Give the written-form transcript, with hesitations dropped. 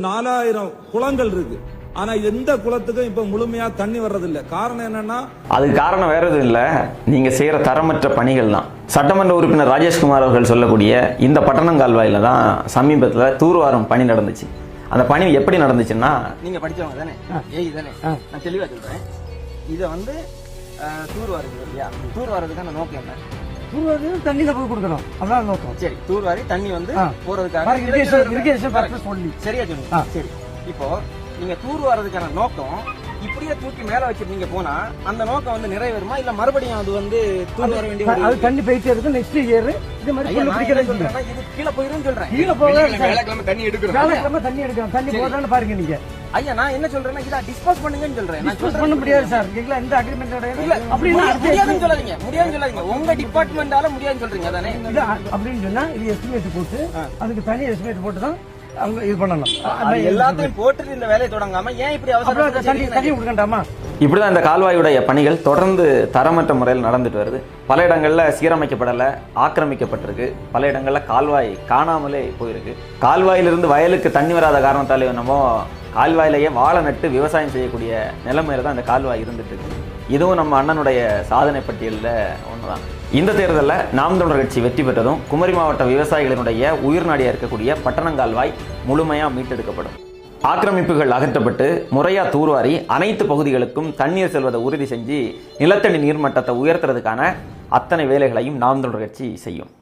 4000 குளங்கள் இருக்கு. ஆனா எந்த குளத்துக்கும் இப்ப முழுமையா தண்ணி வர்றதில்லை. காரணம் என்னன்னா அதுக்கு காரணம் வேற எதுவும் இல்ல, நீங்க செய்யற தரமற்ற பணிகள் தான். சட்டமன்ற உறுப்பினர் ராஜேஷ்குமார் அவர்கள் சொல்லக்கூடிய இந்த பட்டணங்கால்வாயில தான் சமீபத்தில் தூர்வாரும் பணி நடந்துச்சு. அந்த பணி எப்படி நடந்துச்சுன்னா, நீங்க படிச்சவங்க தானே, ஏய் தானே, நான் தெளிவா சொல்றேன். இதை வந்து தூர்வாருது இல்லையா, தூர்வாரதுக்கான நோக்கம் என்ன? தூர்வாரி தண்ணியில போய் கொடுக்கணும், அதான் நோக்கம். சரி, தூர்வாரி தண்ணி வந்து போறதுக்காக சரியா சொன்னீங்க. சரி, இப்போ நீங்க தூர்வாரதுக்கான நோக்கம் இப்படியே தூக்கி மேல வச்சிருந்தீங்க போனா அந்த நோக்கம் வந்து நிறைவேறுமா, இல்ல மறுபடியும் அது வந்து தூர்வார வேண்டிய அது தண்ணி போயிட்டே இருக்கு. நெக்ஸ்ட் இயர் இது மாதிரி இது கீழே போயிரும் சொல்றேன். கீழே போக வேலைக்கிழமை தண்ணி எடுக்கிறோம், தண்ணி எடுக்கணும். தண்ணி போதான்னு பாருங்க நீங்க. ஐயா நான் என்ன சொல்றேன்னா, இதை டிஸ்போஸ் பண்ணுங்கன்னு சொல்றேன். டிஸ்போஸ் பண்ண முடியாது சார். கேக்கல இந்த அக்ரிமெண்டோட இல்ல முடியாதுன்னு சொல்லாதீங்க, முடியாதுன்னு சொல்லாதீங்க. உங்க டிபார்ட்மெண்டால முடியாதுன்னு சொல்றீங்க தானே. இது அப்படின்னு சொன்னா இது எஸ்டிமேட் போட்டு அதுக்கு தனி எஸ்டிமேட் போட்டு தான் அவங்க இது பண்ணலாம். எல்லாத்தையும் போட்டு இந்த வேலையை தொடங்காம ஏன் இப்படி அவசரம் தண்ணி கொடுக்கண்டாமா? இப்படிதான் இந்த கால்வாயுடைய பணிகள் தொடர்ந்து தரமற்ற முறையில் நடந்துட்டு வருது. பல இடங்கள்ல சீரமைக்கப்படலை, ஆக்கிரமிக்கப்பட்டிருக்கு. பல இடங்கள்ல கால்வாய் காணாமலே போயிருக்கு. கால்வாயிலிருந்து வயலுக்கு தண்ணி வராத காரணத்தாலே என்னமோ கால்வாயிலேயே வாழை நட்டு விவசாயம் செய்யக்கூடிய நிலைமையில தான் இந்த கால்வாய் இருந்துட்டு இருக்கு. இதுவும் நம்ம அண்ணனுடைய சாதனை பட்டியலில் ஒன்றுதான். இந்த தேர்தலில் நாம் தமிழர் கட்சி வெற்றி பெற்றதும் குமரி மாவட்ட விவசாயிகளினுடைய உயிர்நாடியாக இருக்கக்கூடிய பட்டணங்கால்வாய் முழுமையாக மீட்டெடுக்கப்படும். ஆக்கிரமிப்புகள் அகற்றப்பட்டு முறையா தூர்வாரி அனைத்து பகுதிகளுக்கும் தண்ணீர் செல்வதை உறுதி செஞ்சு நிலத்தடி நீர்மட்டத்தை உயர்த்துறதுக்கான அத்தனை வேலைகளையும் நாம் தமிழர் கட்சி செய்யும்.